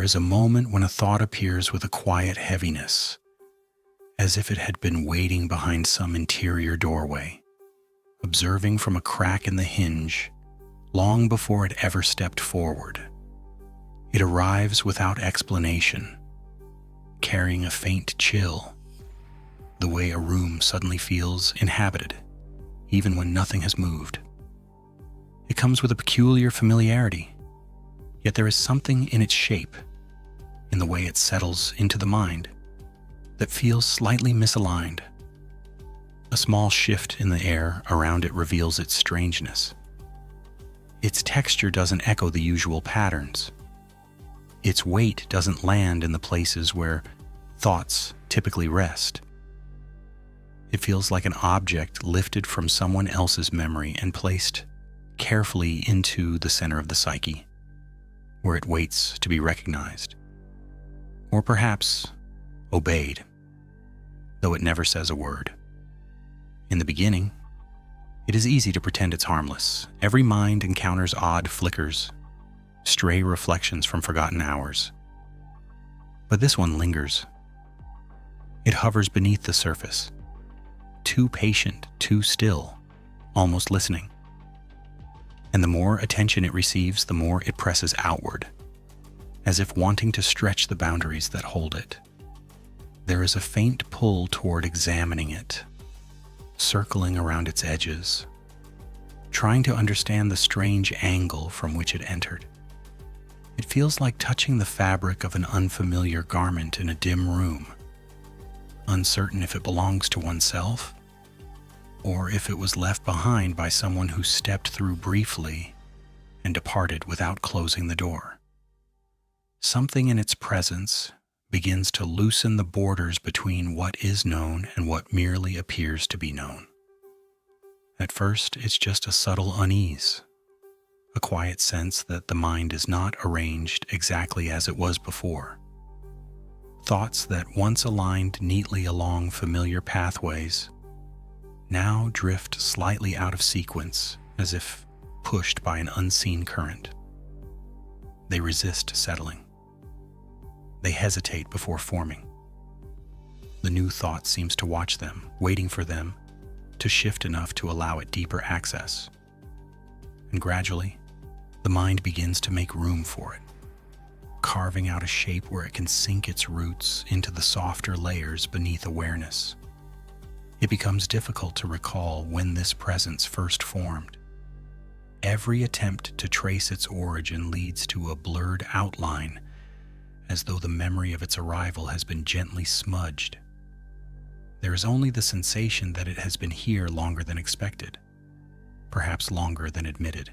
is a moment when a thought appears with a quiet heaviness, as if it had been waiting behind some interior doorway, observing from a crack in the hinge long before it ever stepped forward. It arrives without explanation, carrying a faint chill, the way a room suddenly feels inhabited, even when nothing has moved. It comes with a peculiar familiarity, yet there is something in its shape, in the way it settles into the mind, that feels slightly misaligned. A small shift in the air around it reveals its strangeness. Its texture doesn't echo the usual patterns. Its weight doesn't land in the places where thoughts typically rest. It feels like an object lifted from someone else's memory and placed carefully into the center of the psyche, where it waits to be recognized, or perhaps obeyed, though it never says a word. In the beginning, it is easy to pretend it's harmless. Every mind encounters odd flickers, stray reflections from forgotten hours. But this one lingers. It hovers beneath the surface, too patient, too still, almost listening. And the more attention it receives, the more it presses outward, as if wanting to stretch the boundaries that hold it. There is a faint pull toward examining it, circling around its edges, trying to understand the strange angle from which it entered. It feels like touching the fabric of an unfamiliar garment in a dim room, uncertain if it belongs to oneself or if it was left behind by someone who stepped through briefly and departed without closing the door. Something in its presence begins to loosen the borders between what is known and what merely appears to be known. At first, it's just a subtle unease, a quiet sense that the mind is not arranged exactly as it was before. Thoughts that once aligned neatly along familiar pathways now drift slightly out of sequence, as if pushed by an unseen current. They resist settling. They hesitate before forming. The new thought seems to watch them, waiting for them to shift enough to allow it deeper access. And gradually, the mind begins to make room for it, carving out a shape where it can sink its roots into the softer layers beneath awareness. It becomes difficult to recall when this presence first formed. Every attempt to trace its origin leads to a blurred outline, as though the memory of its arrival has been gently smudged. There is only the sensation that it has been here longer than expected, perhaps longer than admitted.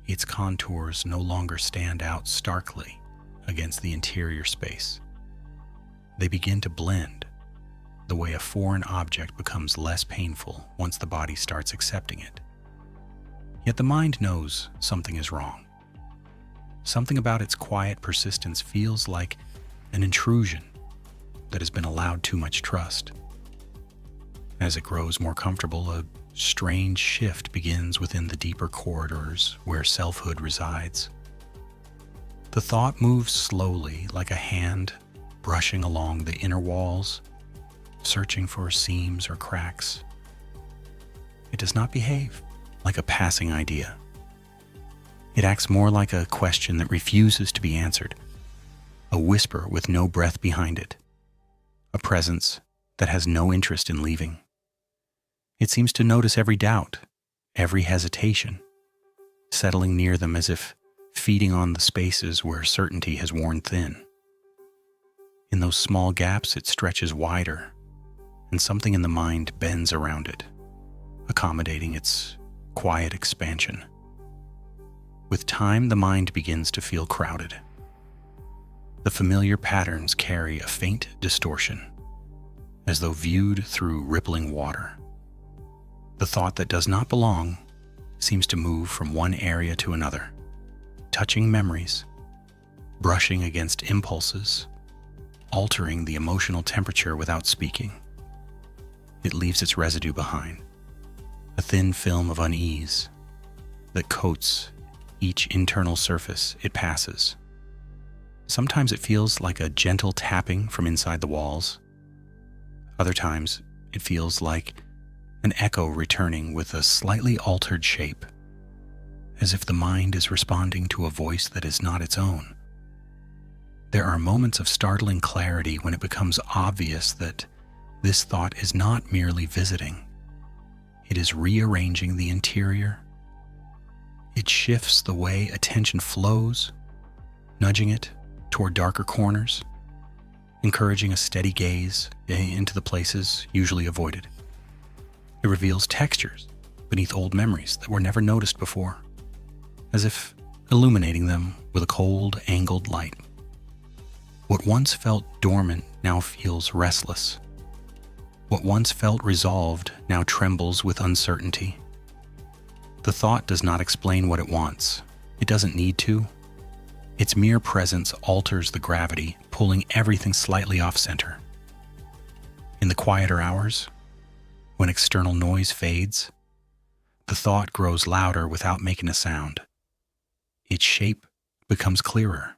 Its contours no longer stand out starkly against the interior space. They begin to blend, the way a foreign object becomes less painful once the body starts accepting it. Yet the mind knows something is wrong. Something about its quiet persistence feels like an intrusion that has been allowed too much trust. As it grows more comfortable, a strange shift begins within the deeper corridors where selfhood resides. The thought moves slowly, like a hand brushing along the inner walls, searching for seams or cracks. It does not behave like a passing idea. It acts more like a question that refuses to be answered, a whisper with no breath behind it, a presence that has no interest in leaving. It seems to notice every doubt, every hesitation, settling near them as if feeding on the spaces where certainty has worn thin. In those small gaps, it stretches wider, and something in the mind bends around it, accommodating its quiet expansion. With time, the mind begins to feel crowded. The familiar patterns carry a faint distortion, as though viewed through rippling water. The thought that does not belong seems to move from one area to another, touching memories, brushing against impulses, altering the emotional temperature without speaking. It leaves its residue behind, a thin film of unease that coats each internal surface it passes. Sometimes it feels like a gentle tapping from inside the walls. Other times, it feels like an echo returning with a slightly altered shape, as if the mind is responding to a voice that is not its own. There are moments of startling clarity when it becomes obvious that this thought is not merely visiting. It is rearranging the interior. It shifts the way attention flows, nudging it toward darker corners, encouraging a steady gaze into the places usually avoided. It reveals textures beneath old memories that were never noticed before, as if illuminating them with a cold, angled light. What once felt dormant now feels restless. What once felt resolved now trembles with uncertainty. The thought does not explain what it wants. It doesn't need to. Its mere presence alters the gravity, pulling everything slightly off-center. In the quieter hours, when external noise fades, the thought grows louder without making a sound. Its shape becomes clearer.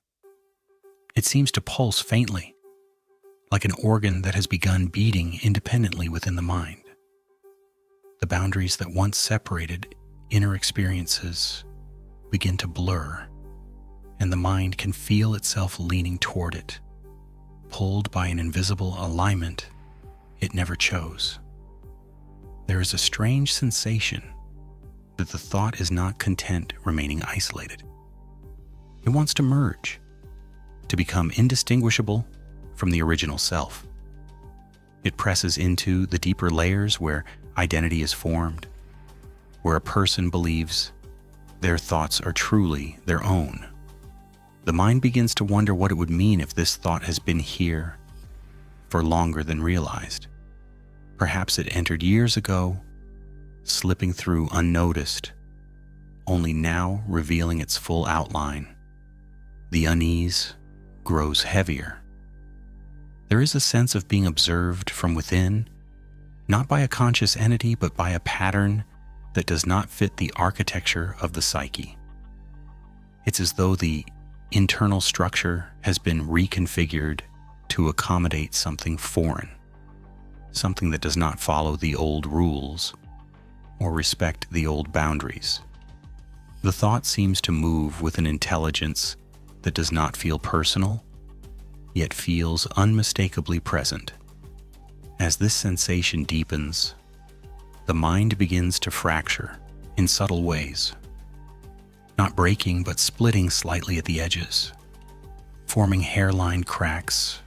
It seems to pulse faintly, like an organ that has begun beating independently within the mind. The boundaries that once separated inner experiences begin to blur, and the mind can feel itself leaning toward it, pulled by an invisible alignment it never chose. There is a strange sensation that the thought is not content remaining isolated. It wants to merge, to become indistinguishable from the original self. It presses into the deeper layers where identity is formed, where a person believes their thoughts are truly their own. The mind begins to wonder what it would mean if this thought has been here for longer than realized. Perhaps it entered years ago, slipping through unnoticed, only now revealing its full outline. The unease grows heavier. There is a sense of being observed from within, not by a conscious entity, but by a pattern that does not fit the architecture of the psyche. It's as though the internal structure has been reconfigured to accommodate something foreign, something that does not follow the old rules or respect the old boundaries. The thought seems to move with an intelligence that does not feel personal, yet feels unmistakably present. As this sensation deepens, the mind begins to fracture in subtle ways, not breaking but splitting slightly at the edges, forming hairline cracks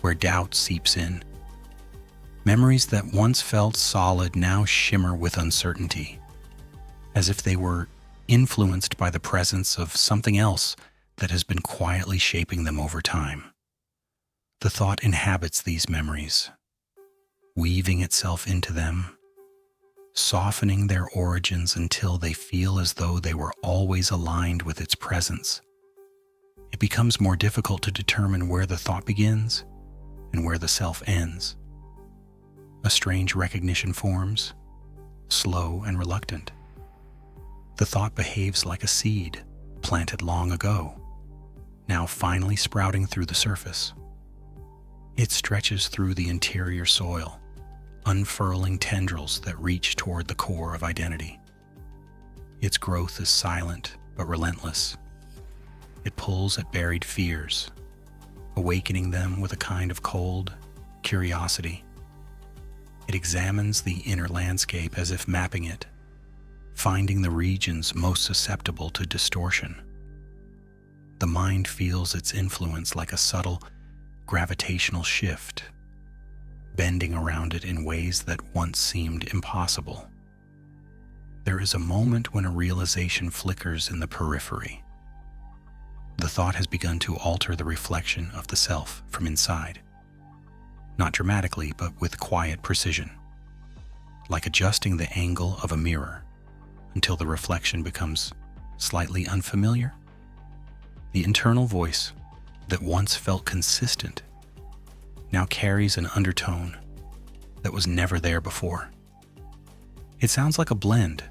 where doubt seeps in. Memories that once felt solid now shimmer with uncertainty, as if they were influenced by the presence of something else that has been quietly shaping them over time. The thought inhabits these memories, weaving itself into them, softening their origins until they feel as though they were always aligned with its presence. It becomes more difficult to determine where the thought begins and where the self ends. A strange recognition forms, slow and reluctant. The thought behaves like a seed planted long ago, now finally sprouting through the surface. It stretches through the interior soil, unfurling tendrils that reach toward the core of identity. Its growth is silent but relentless. It pulls at buried fears, awakening them with a kind of cold curiosity. It examines the inner landscape as if mapping it, finding the regions most susceptible to distortion. The mind feels its influence like a subtle gravitational shift, bending around it in ways that once seemed impossible. There is a moment when a realization flickers in the periphery. The thought has begun to alter the reflection of the self from inside, not dramatically, but with quiet precision, like adjusting the angle of a mirror until the reflection becomes slightly unfamiliar. The internal voice that once felt consistent now carries an undertone that was never there before. It sounds like a blend,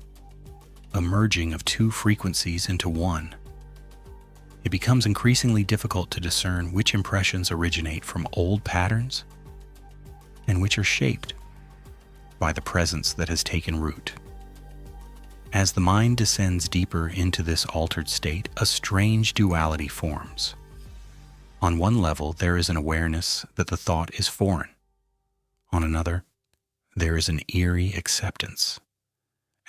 a merging of two frequencies into one. It becomes increasingly difficult to discern which impressions originate from old patterns and which are shaped by the presence that has taken root. As the mind descends deeper into this altered state, a strange duality forms. On one level, there is an awareness that the thought is foreign. On another, there is an eerie acceptance,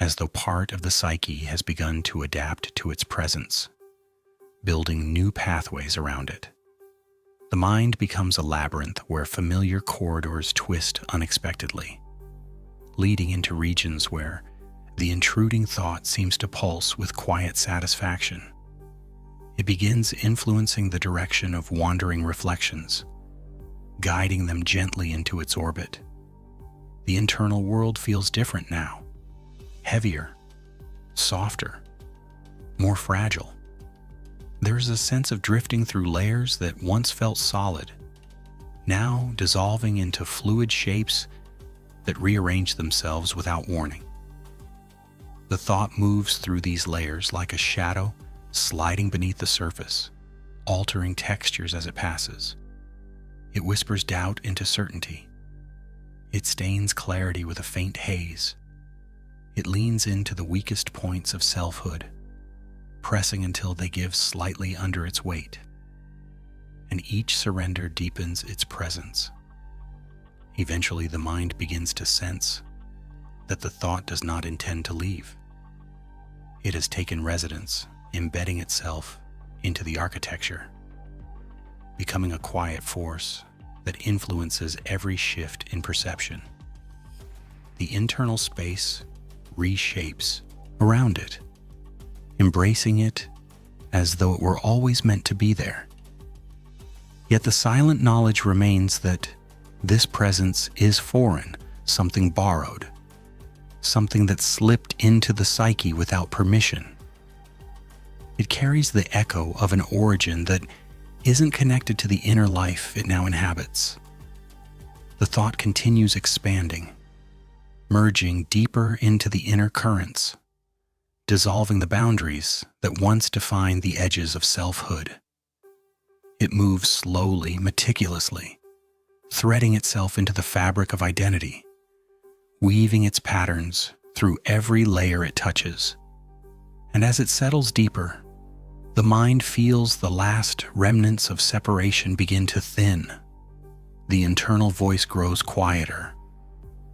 as though part of the psyche has begun to adapt to its presence, building new pathways around it. The mind becomes a labyrinth where familiar corridors twist unexpectedly, leading into regions where the intruding thought seems to pulse with quiet satisfaction. It begins influencing the direction of wandering reflections, guiding them gently into its orbit. The internal world feels different now, heavier, softer, more fragile. There is a sense of drifting through layers that once felt solid, now dissolving into fluid shapes that rearrange themselves without warning. The thought moves through these layers like a shadow sliding beneath the surface, altering textures as it passes. It whispers doubt into certainty. It stains clarity with a faint haze. It leans into the weakest points of selfhood, pressing until they give slightly under its weight. And each surrender deepens its presence. Eventually, the mind begins to sense that the thought does not intend to leave. It has taken residence, embedding itself into the architecture, becoming a quiet force that influences every shift in perception. The internal space reshapes around it, embracing it as though it were always meant to be there. Yet the silent knowledge remains that this presence is foreign, something borrowed, something that slipped into the psyche without permission. It carries the echo of an origin that isn't connected to the inner life it now inhabits. The thought continues expanding, merging deeper into the inner currents, dissolving the boundaries that once defined the edges of selfhood. It moves slowly, meticulously, threading itself into the fabric of identity, weaving its patterns through every layer it touches. And as it settles deeper, the mind feels the last remnants of separation begin to thin. The internal voice grows quieter,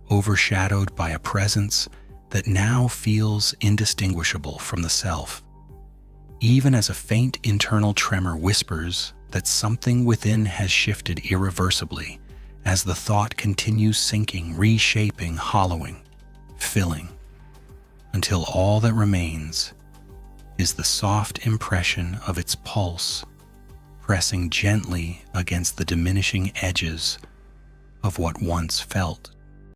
overshadowed by a presence that now feels indistinguishable from the self, even as a faint internal tremor whispers that something within has shifted irreversibly as the thought continues sinking, reshaping, hollowing, filling, until all that remains is the soft impression of its pulse pressing gently against the diminishing edges of what once felt